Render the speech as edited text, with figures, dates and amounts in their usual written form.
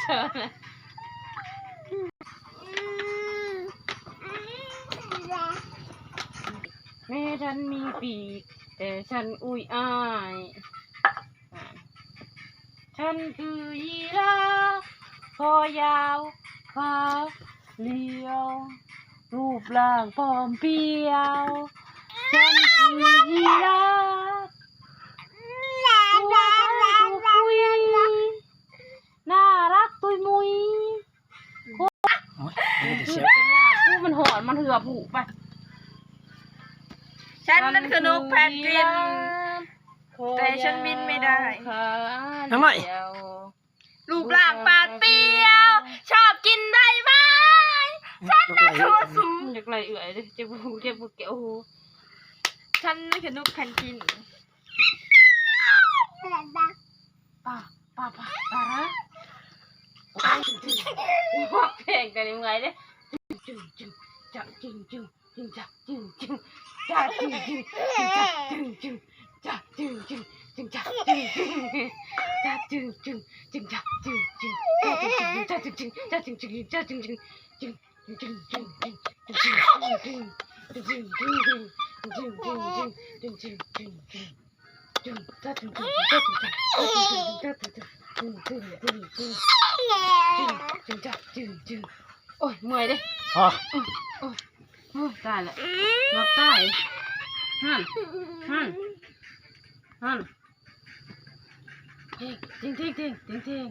เชิญเลยแม่ฉันมีปีกแต่ฉันอุ้ยอ้ายฉันคือยีราฟคอยาวขาวเรียวรูปร่างผอมเพรียวฉันคือยีราฟตัวฉันตุยน่ารักตุยมุยกูมันหอนมันเหือผูไปฉันนั่นคือนกแพนกวินแต่ฉันบินไม่ได้ทำไมรูปร่างปาดเปรียวชอบกินใบไม้ฉันน่ะตัวสูง เด็กไรเอื่อยเลยเจ็บหูเจ็บหูเกี่ยวหูฉันนั่นคือนกแพนกวินป้านะว่าเพลงแต่ยังไงเนี่ยจึงจับจึงจับจึงจับจึงจับจึงจับจึงจับจึงจับจึงจับจึงจับจึงจับจึงจับจึงโอ้ยเมื่อยดิอ๋อตายแล้วรับตายฮั่นจริง